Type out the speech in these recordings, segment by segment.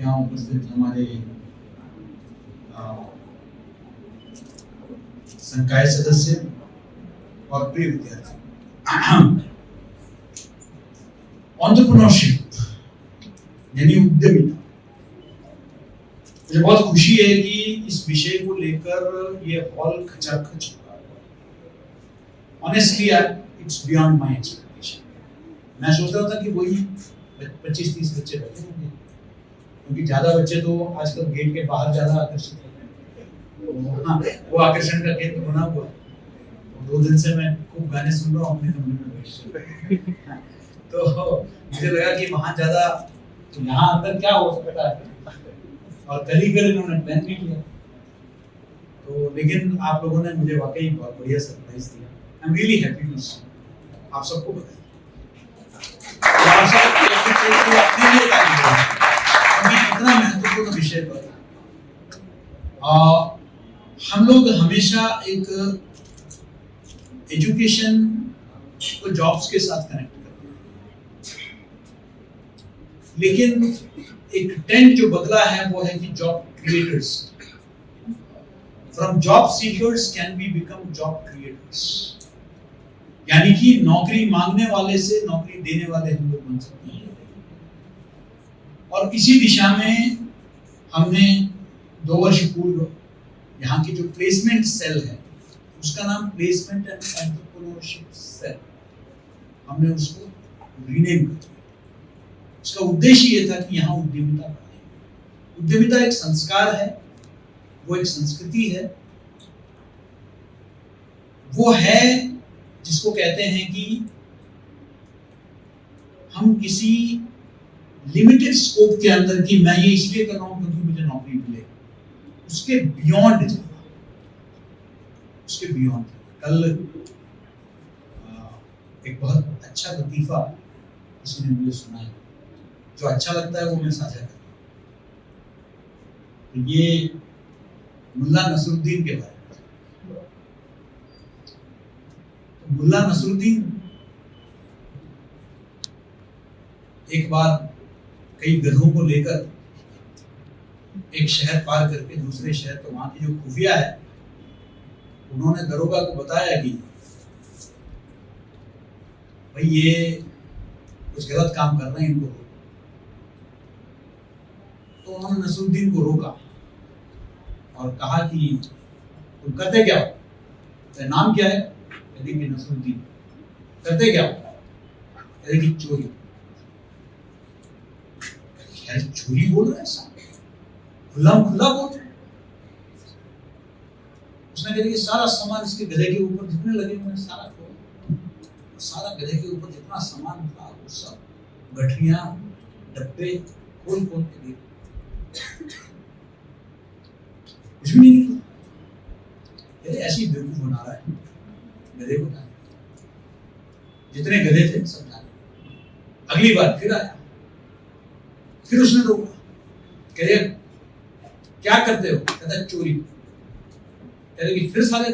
यहाँ उपस्थित हमारे संकाय सदस्य और प्रिय विद्यार्थी, एंटरप्रेन्योरशिप यानी उद्यमिता, मुझे बहुत खुशी है कि इस विषय को लेकर ये हॉल खचाखच हो रहा है। Honestly it's beyond my expectation. मैं सोच रहा था कि वही 25-30 बच्चे बैठे होंगे, क्योंकि ज्यादा बच्चे तो आजकल गेट के बाहर ज्यादा आकर्षित होते हैं। हाँ, वो आकर्षण का केंद्र बना हुआ है। 2 दिन से मैं खूब गाने सुन रहा हूँ अपने कमरे में बैठ। तो मुझे लगा कि वहाँ ज्यादा, तो यहाँ अंदर क्या हो सकता है, और कल इन्होंने प्लान भी किया। तो लेकिन आप लोगों ने मुझे वाकई बहुत बढ़िया सरप्राइज दिया। I am really happy to see. आप सबको बताइए, आप सब अपने लिए इतना महत्वपूर्ण विषय पर हम लोग हमेशा एक एजुकेशन को जॉब्स के साथ कनेक्ट करते हैं, लेकिन एक ट्रेंड जो बदला है वो है कि job creators, from job seekers can be become job creators, यानी कि नौकरी मांगने वाले से नौकरी देने वाले हम लोग बन सकते हैं। और इसी दिशा में हमने 2 वर्ष पूर्व यहाँ की जो प्लेसमेंट सेल है, उसका नाम प्लेसमेंट एंड एंटरप्रेन्योरशिप सेल, हमने उसको रीनेम कर दिया। उसका उद्देश्य ये था कि यहाँ उद्यमिता बढ़ाएं। उद्यमिता एक संस्कार है, वो एक संस्कृति है, वो है जिसको कहते हैं कि हम किसी लिमिटेड स्कोप के अंदर कि मैं ये इसलिए कर रहा हूं क्योंकि मुझे नौकरी मिले, उसके बियॉन्ड जाना, उसके बियॉन्ड। कल एक बहुत अच्छा लतीफा किसी ने मुझे सुनाया, जो अच्छा लगता है वो मैं साझा करता हूं। ये मुल्ला नसरुद्दीन के बारे में। तो मुल्ला नसरुद्दीन एक बार कई गधों को लेकर एक शहर पार करके दूसरे शहर, तो वहां की जो खुफिया है उन्होंने दरोगा को बताया कि भाई ये कुछ गलत काम कर रहे हैं, इनको रोको। तो उन्होंने नसरुद्दीन को रोका और कहा कि तुम करते क्या हो, तेरा नाम क्या है? कहते कि नसरुद्दीन। करते क्या हो? कहते कि चोरी। चोरी बोल रहा है, खुला खुला बोल रहे हैं। उसने कहा कि सारा सामान इसके गधे के ऊपर जितने लगे हुए सारा खोल, सारा गधे के ऊपर जितना सामान था वो सब गठरियां डब्बे खोल खोल के दिए, कुछ भी नहीं निकला। ऐसी बेवकूफ बना रहा है गधे को, जितने गधे थे सब जाने। अगली बार फिर आया, फिर उसने रोका, कह रहे क्या करते हो? कहता चोरी। कह रहे कि फिर सारे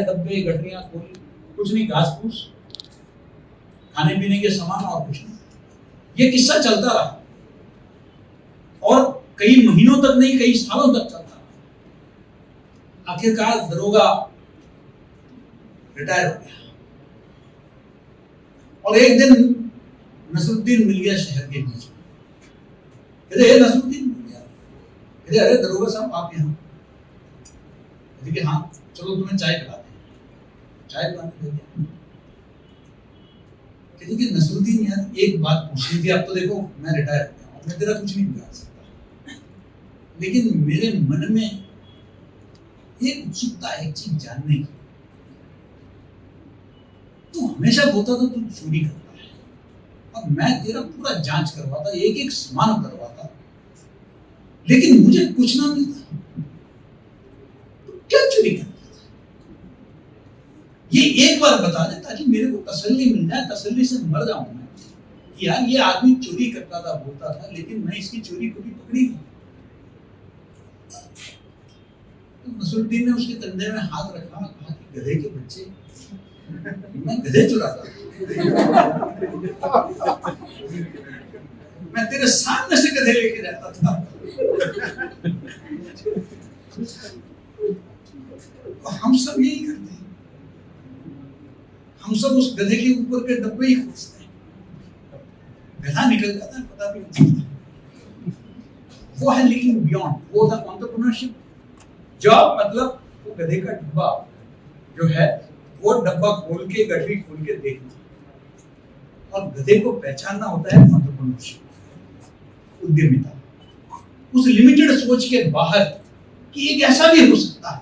डब्बे गठरियां खोल, कुछ नहीं, घास फूस, खाने पीने के सामान और कुछ नहीं। ये किस्सा चलता रहा और कई महीनों तक नहीं, कई सालों तक चलता रहा। आखिरकार दरोगा रिटायर हो गया और एक दिन नसरुद्दीन मिल गया शहर के बीच में। कहते नसरुद्दीन मिल गया, कहते अरे दरोगा साहब आप यहाँ? कहते हाँ चलो तुम्हें चाय पिलाते हैं। चाय पिलाने ले गया। कहते कि नसरुद्दीन यार एक बात पूछनी थी, अब तो देखो मैं रिटायर हो गया हूं, मैं तेरा कुछ नहीं बिगाड़ सकता, लेकिन मेरे मन में एक उत्सुकता है एक चीज जानने की। तू हमेशा बोलता था तू चोरी करता है और मैं तेरा पूरा जांच करवाता, एक एक सामान करवाता, लेकिन मुझे कुछ ना मिलता। तो क्या चोरी करता था? ये एक बार बता दे ताकि मेरे को तसल्ली मिल जाए, तसल्ली से मर जाऊं मैं कि यार ये आदमी चोरी करता था, बोलता था, लेकिन मैं इसकी चोरी कभी पकड़ी नहीं। तो नसरुद्दीन ने उसके कंधे में हाथ रखा, कहा कि गधे के बच्चे, मैं गधे चुराता। मैं तेरे सामने से गधे लेके जाता था। हम सब यही करते हैं, हम सब उस गधे के ऊपर के डब्बे ही खोजते हैं, गधा निकल जाता है पता भी नहीं चलता। वो है लेकिन बियॉन्ड, वो था एंटरप्रेन्योरशिप। जॉब मतलब वो गधे का डब्बा जो है, वो डब्बा खोल के, गठरी खोल के देखना, और गधे को पहचानना होता है एंटरप्रेन्योरशिप, उद्यमिता। उस लिमिटेड सोच के बाहर कि एक ऐसा भी हो सकता है,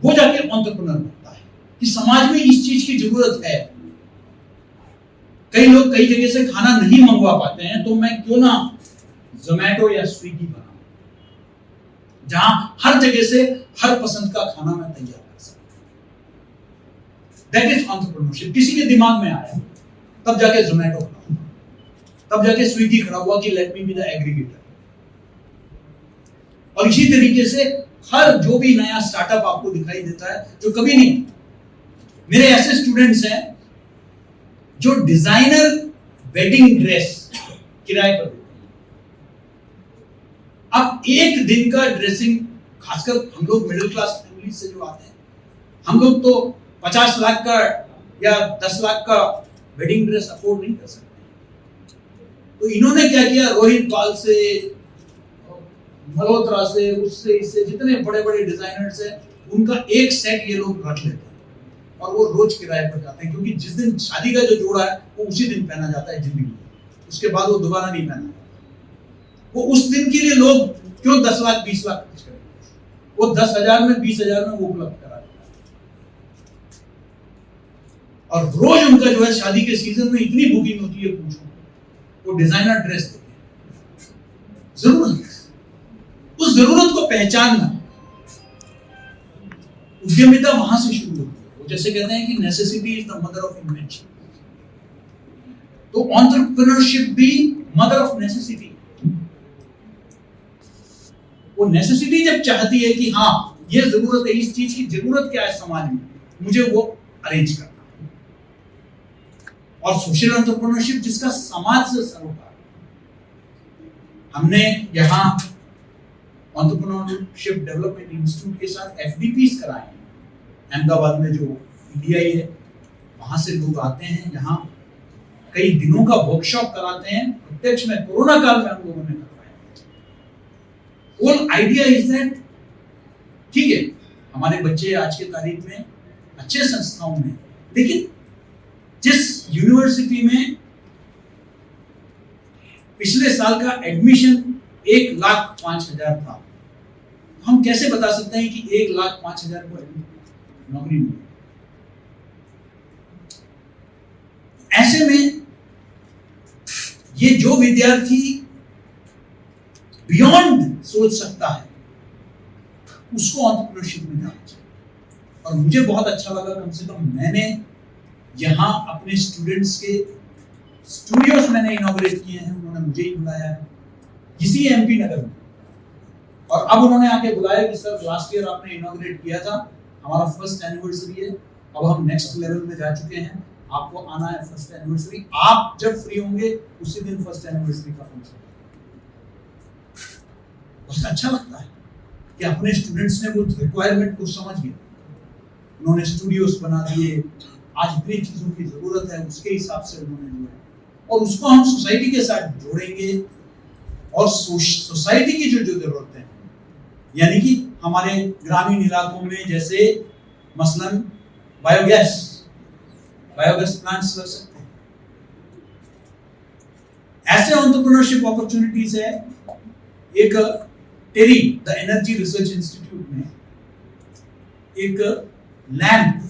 वो जाके एंटरप्रेन्योर बनता है कि समाज में इस चीज की जरूरत है। कई लोग कई जगह से खाना नहीं मंगवा पाते हैं, तो मैं क्यों ना जोमैटो या स्विगी बनाऊं, जहां हर जगह से हर पसंद का खाना मैं तैयार कर सकता हूं। That is entrepreneurship. किसी के दिमाग में आया, तब जाके जोमैटो खड़ा हुआ, तब जाके स्विगी खड़ा हुआ कि let me be the aggregator. और इसी तरीके से हर जो भी नया स्टार्टअप आपको दिखाई देता है, जो कभी नहीं, मेरे ऐसे स्टूडेंट्स हैं जो डिजाइनर वेडिंग ड्रेस किराए पर देते हैं। अब एक दिन का ड्रेसिंग, खासकर हम लोग मिडिल क्लास फैमिली से जो आते हैं, हम लोग तो 50 लाख का या 10 लाख का वेडिंग ड्रेस अफोर्ड नहीं कर सकते। तो इन्होंने क्या किया, रोहित बाल से, मल्होत्रा से, उससे, इससे, जितने बड़े बड़े डिजाइनर्स हैं, उनका एक सेट ये लोग रख लेते हैं और वो रोज किराए पर जाते हैं, क्योंकि जिस दिन शादी का जो जोड़ा है वो उसी दिन पहना जाता है जिंदगी में, उसके बाद वो दोबारा नहीं पहना जाता। वो उस दिन के लिए लोग क्यों 10 लाख 20 लाख खर्च करेंगे, वो 10,000 में 20,000 में वो उपलब्ध करा देता है। और रोज उनका जो है शादी के सीजन में इतनी बुकिंग होती है, पूछो, वो डिजाइनर ड्रेस देते हैं। जरूरत, उस जरूरत को पहचानना, उद्यमिता वहां से शुरू होती है। वो जैसे कहते हैं कि necessity is the mother of invention, तो एंटरप्रेन्योरशिप भी मदर ऑफ नेसेसिटी। वो नेसेसिटी जब चाहती है कि हाँ ये जरूरत है, इस चीज की जरूरत क्या है समाज में, मुझे वो अरेंज करना। और सोशल एंटरप्रेन्योरशिप जिसका समाज से सरोकार। हमने यहाँ एंटरप्रेन्योरशिप डेवलपमेंट इंस्टीट्यूट के साथ एफडीपीस कराए हैं। अहमदाबाद में जो पीडीआई है, वहां से लोग आते हैं, यहाँ कई दिनों का वर्कशॉप कराते हैं। प्रत्यक्ष में कोरोना काल में हम लोगों ने करवाया। होल आइडिया इज दैट, ठीक है, हमारे बच्चे आज के तारीख में अच्छे संस्थाओं में, लेकिन जिस यूनिवर्सिटी में पिछले साल का एडमिशन 1,05,000 था, हम कैसे बता सकते हैं कि 1,05,000 को नौकरी मिली? ऐसे में ये जो विद्यार्थी बियॉन्ड सोच सकता है, उसको एंटरप्रेन्योरशिप में जाना चाहिए। और मुझे बहुत अच्छा लगा, कम से कम मैंने यहाँ अपने स्टूडेंट्स के स्टूडियोज मैंने इनॉग्रेट किए हैं, उन्होंने मुझे ही बुलाया है इसी एमपी नगर में। और अब उन्होंने आके बुलाया कि सर लास्ट ईयर आपने इनॉग्रेट किया था, हमारा फर्स्ट एनिवर्सरी है, अब हम नेक्स्ट लेवल में जा चुके हैं, आपको आना है फर्स्ट एनिवर्सरी, आप जब फ्री होंगे उसी दिन फर्स्ट एनिवर्सरी का फंक्शन। बहुत अच्छा लगता है कि अपने स्टूडेंट्स ने वो रिक्वायरमेंट को समझ लिया, उन्होंने स्टूडियोज बना दिए, आज इतनी चीजों की जरूरत है, उसके हिसाब से उन्होंने लिया, और उसको हम सोसाइटी के साथ जोड़ेंगे। और सोसाइटी की जो जरूरतें हैं, यानी कि हमारे ग्रामीण इलाकों में जैसे मसलन बायोगैस प्लांट्स लग सकते हैं, ऐसे एंटरप्रेन्योरशिप अपॉर्चुनिटीज है। एक टेरी द एनर्जी रिसर्च इंस्टीट्यूट में एक लैंप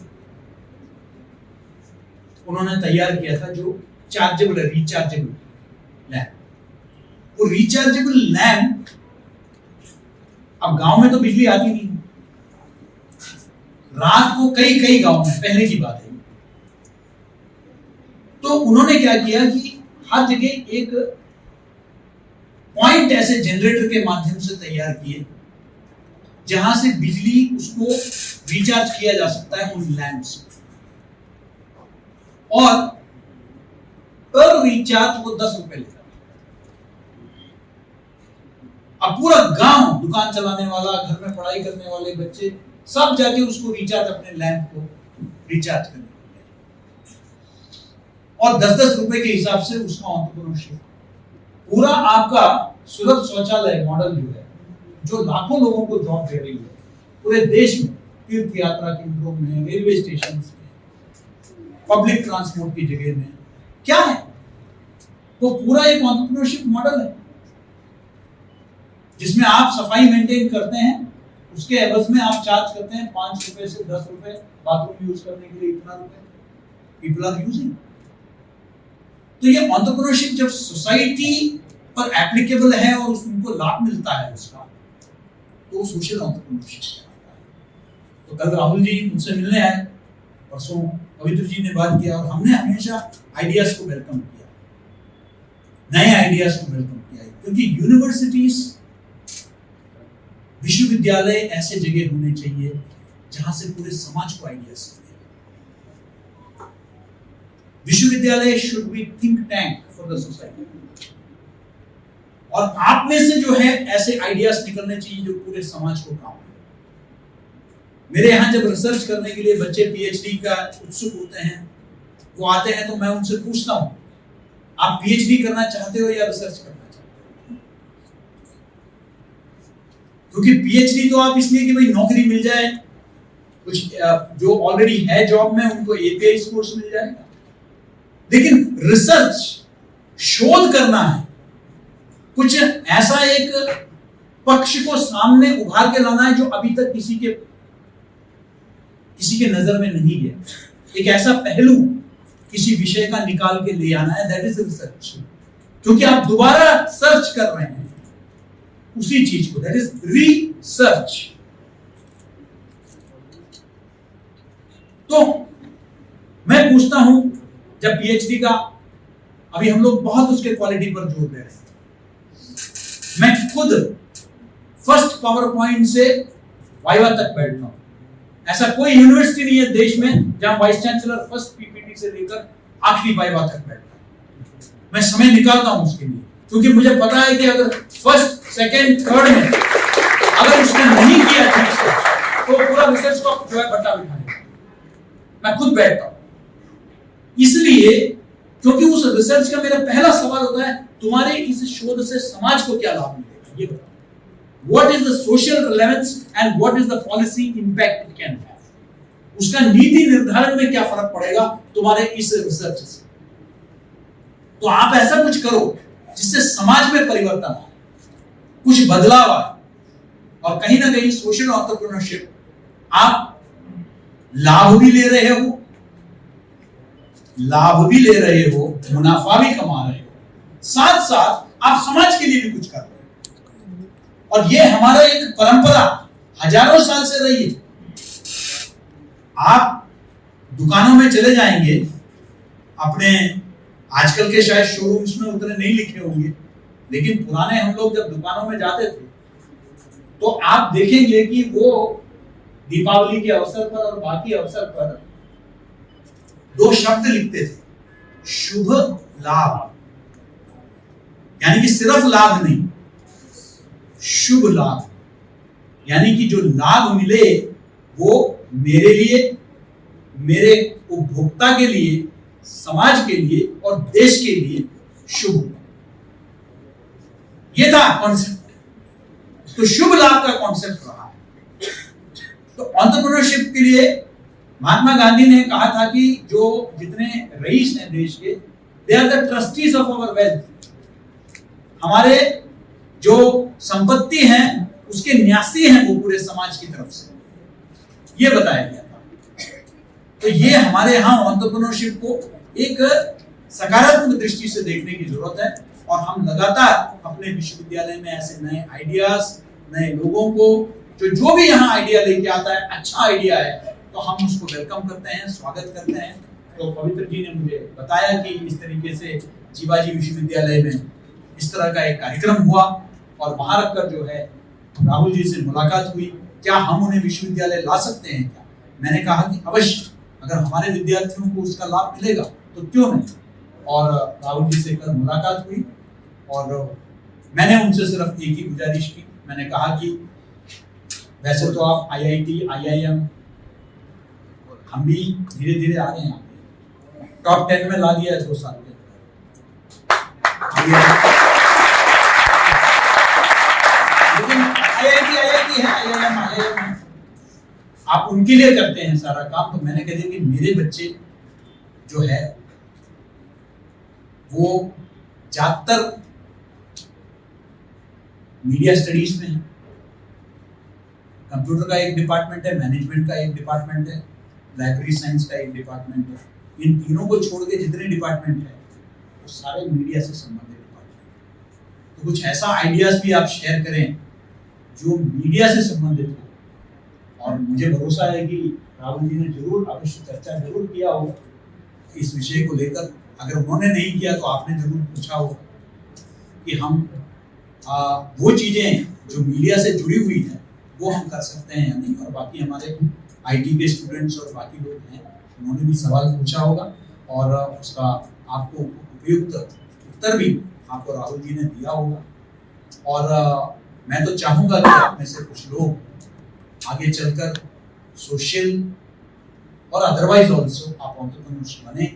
उन्होंने तैयार किया था जो चार्जेबल है, रिचार्जेबल लैंप। वो रिचार्जेबल लैंप, अब गांव में तो बिजली आती नहीं, रात को कई गांव में, पहले की बात है, तो उन्होंने क्या किया कि हर जगह एक पॉइंट ऐसे जनरेटर के माध्यम से तैयार किए जहां से बिजली उसको रिचार्ज किया जा सकता है उन लैंप से, और पर रिचार्ज वो 10 रुपए लेता है। अब पूरा गांव, दुकान चलाने वाला, घर में पढ़ाई करने वाले बच्चे, सब जाके उसको रिचार्ज, अपने लैंप को रिचार्ज करने और 10-10 रुपए के हिसाब से उसका एंटरप्रेन्योरशिप। पूरा आपका सुलभ शौचालय मॉडल जो है, जो लाखों लोगों को जॉब दे रही है पूरे देश में, तीर्थ यात्रा केंद्रों में, रेलवे स्टेशन में, पब्लिक ट्रांसपोर्ट की जगह में, क्या है वो पूरा एक एंटरप्रेन्योरशिप मॉडल है, जिसमें आप सफाई मेंटेन करते हैं, उसके एवज में आप चार्ज करते हैं 5 रुपए से 10 रुपए, बाथरूम यूज करने के लिए इतना रुपए, पीपल आर यूजिंग। तो ये एंटरप्रेन्योरशिप जब सोसाइटी पर एप्लीकेबल है और उनको लाभ मिलता है उसका, तो सोशल एंटरप्रेन्योरशिप कहलाता है। तो कल राहुल जी मुझसे मिलने आए, परसों पवित्र जी ने बात किया, और हमने हमेशा आइडियाज को वेलकम किया, नए आइडियाज को वेलकम किया, क्योंकि यूनिवर्सिटीज, विश्वविद्यालय ऐसे जगह होने चाहिए जहां से पूरे समाज को आइडियाज मिले। विश्वविद्यालय should be think tank for the society, और आप में से जो है ऐसे आइडियाज निकलने चाहिए जो पूरे समाज को काम आए। मेरे यहां जब रिसर्च करने के लिए बच्चे पीएचडी का उत्सुक होते हैं, वो आते हैं, तो मैं उनसे पूछता हूं, आप पीएचडी करना चाहते हो या रिसर्च करना चाहते हो? क्योंकि पीएचडी तो आप इसलिए कि भाई नौकरी मिल जाए, कुछ जो ऑलरेडी है जॉब में उनको एपीआई कोर्स मिल जाएगा, लेकिन रिसर्च, शोध करना है, कुछ ऐसा एक पक्ष को सामने उभार के लाना है जो अभी तक किसी के नजर में नहीं गया, एक ऐसा पहलू किसी विषय का निकाल के ले आना है, दैट इज रिसर्च। क्योंकि आप दोबारा सर्च कर रहे हैं उसी चीज को, दैट इज रिसर्च। तो मैं पूछता हूं, जब पीएचडी का अभी हम लोग बहुत उसके क्वालिटी पर जोर दे रहे हैं, मैं खुद फर्स्ट पावर पॉइंट से वाइवा तक बैठता हूं। ऐसा कोई यूनिवर्सिटी नहीं है देश में जहां वाइस चांसलर फर्स्ट पीपीटी से लेकर आखिरी वाइवा तक बैठता है। मैं समय निकालता हूं उसके लिए, क्योंकि मुझे पता है कि अगर फर्स्ट, सेकंड, थर्ड में अगर उसने नहीं किया ठीक से, तो पूरा रिसर्च को जो है बट्टा बिठाएगा। मैं खुद बैठता हूं इसलिए, क्योंकि उस रिसर्च का मेरा पहला सवाल होता है, तुम्हारे इस शोध से समाज को क्या लाभ मिलेगा, ये बताओ। What is the social relevance and what is the policy impact it can have? उसका नीति निर्धारण में क्या फर्क पड़ेगा तुम्हारे इस रिसर्च से। तो आप ऐसा कुछ करो जिससे समाज में परिवर्तन आए, कुछ बदलाव आए, और कहीं ना कहीं सोशल एंटरप्रेन्योरशिप, आप लाभ भी ले रहे हो, मुनाफा भी कमा रहे हो, साथ साथ आप समाज के लिए भी कुछ कर रहे हो। और ये हमारा एक परंपरा हजारों साल से रही है। आप दुकानों में चले जाएंगे, अपने आजकल के शायद शोरूम्स में उतने नहीं लिखे होंगे, लेकिन पुराने हम लोग जब दुकानों में जाते थे तो आप देखेंगे कि वो दीपावली के अवसर पर और बाकी अवसर पर 2 शब्द लिखते थे, शुभ लाभ, यानी कि सिर्फ लाभ नहीं, शुभ लाभ, यानी कि जो लाभ मिले वो मेरे लिए, मेरे उपभोक्ता के लिए, समाज के लिए और देश के लिए शुभ। ये था कॉन्सेप्ट। तो शुभ लाभ का कॉन्सेप्ट रहा है। तो एंटरप्रेन्योरशिप के लिए महात्मा गांधी ने कहा था कि जो जितने रईस हैं देश के, they are the trustees of our wealth. हमारे जो संपत्ति है उसके न्यासी हैं वो पूरे समाज की तरफ से, ये बताया गया था। तो ये हमारे यहाँ एंटरप्रेन्योरशिप को एक सकारात्मक दृष्टि से देखने की जरूरत है, और हम लगातार अपने विश्वविद्यालय में ऐसे नए आइडियाज, नए लोगों को जो भी यहाँ आइडिया लेके आता है, अच्छा आइडिया है तो हम उसको वेलकम करते हैं, स्वागत करते हैं। तो पवित्र जी ने मुझे बताया कि इस तरीके से जीवाजी विश्वविद्यालय में इस तरह का एक कार्यक्रम हुआ, और वहां रखकर जो है राहुल जी से मुलाकात हुई, क्या हम उन्हें विश्वविद्यालय ला सकते हैं क्या? मैंने कहा कि अवश्य, अगर हमारे विद्यार्थियों को उसका लाभ मिलेगा तो क्यों नहीं। और राहुल जी से कल मुलाकात हुई, और मैंने उनसे सिर्फ एक ही गुजारिश की, मैंने कहा कि वैसे तो आप IIT, IIM, हम भी धीरे धीरे आ रहे हैं, टॉप 10 में ला दिया है 2 साल के लेकिन IIT है, IIM आप उनके लिए करते हैं सारा काम। तो मैंने कह दिया कि मेरे बच्चे जो है वो ज्यादातर मीडिया स्टडीज में है, कंप्यूटर का एक डिपार्टमेंट है, मैनेजमेंट का एक डिपार्टमेंट है, लाइब्रेरी साइंस का एक डिपार्टमेंट है। इन तीनों को छोड़ के जितने डिपार्टमेंट है वो सारे मीडिया से संबंधित डिपार्टमेंट। तो कुछ ऐसा आइडियाज भी आप शेयर करें जो मीडिया से संबंधित हो, और मुझे भरोसा है कि राहुल जी ने जरूर अवश्य चर्चा जरूर किया होगा इस विषय को लेकर। अगर उन्होंने नहीं किया तो आपने जरूर पूछा होगा कि हम वो चीजें जो मीडिया से जुड़ी हुई है वो हम कर सकते हैं या नहीं। और बाकी हमारे IT के स्टूडेंट्स और बाकी लोग हैं, उन्होंने भी सवाल पूछा होगा और उसका आपको उपयुक्त उत्तर भी आपको राहुल जी ने दिया होगा। और मैं तो चाहूँगा कि आप में से कुछ लोग आगे चलकर सोशल और अदरवाइज ऑल्सो आप एंटरप्रेन्योर्स बने,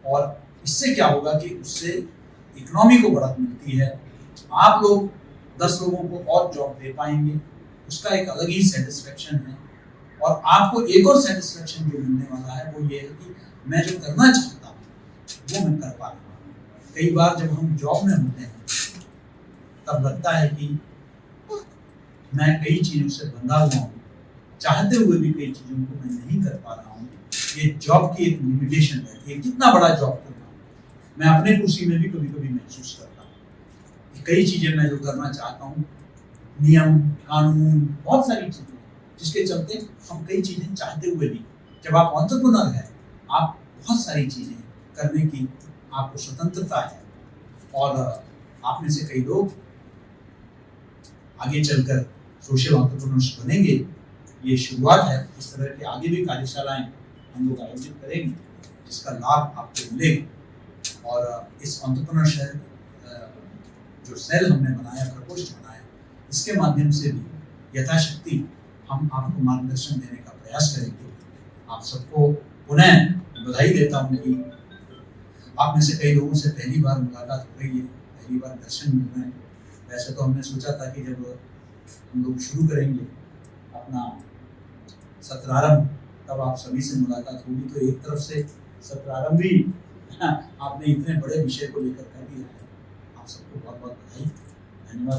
और इससे क्या होगा कि उससे इकोनॉमी को बढ़त मिलती है, आप लोग 10 लोगों को और जॉब दे पाएंगे, उसका एक अलग ही सेटिस्फेक्शन है। और आपको एक और सेटिस्फेक्शन जो मिलने वाला है वो ये है कि मैं जो करना चाहता हूँ वो मैं कर पा रहा हूँ। कई बार जब हम जॉब में होते हैं तब लगता है कि मैं कई चीज़ों से बंधा हुआ हूँ, चाहते हुए भी कई चीज़ों को मैं नहीं कर पा रहा हूँ। ये जॉब की एक लिमिटेशन रहती है, कितना बड़ा जॉब करना हूँ। मैं अपने कुर्सी में भी कभी कभी महसूस करता हूँ कि कई चीज़ें मैं जो करना चाहता हूँ, नियम कानून बहुत सारी चीज़ें जिसके चलते हम कई चीज़ें चाहते हुए भी, जब आप एंटरप्रेन्योर हैं आप बहुत सारी चीज़ें करने की आपको स्वतंत्रता है। और आप में से कई लोग आगे चलकर सोशल एंटरप्रेन्योर्स बनेंगे। ये शुरुआत है, इस तरह की आगे भी कार्यशालाएं हम लोग आयोजित करेंगे जिसका लाभ आपको मिलेगा। और इस एंटरप्रेन्योरशिप जो सेल हमने बनाया, प्रकोष्ठ बनाया, इसके माध्यम से भी यथाशक्ति हम आपको मार्गदर्शन देने का प्रयास करेंगे। आप सबको पुनः बधाई देता हूँ कि आप में से कई लोगों से पहली बार मुलाकात हो रही है, पहली बार दर्शन मिल रहे हैं। वैसे तो हमने सोचा था कि जब हम लोग शुरू करेंगे अपना सत्रारंभ तब आप सभी से मुलाकात होगी। तो एक तरफ से सत्रारंभ भी आपने इतने बड़े विषय को लेकर कर दिया है। आप सबको बहुत बहुत बधाई, धन्यवाद।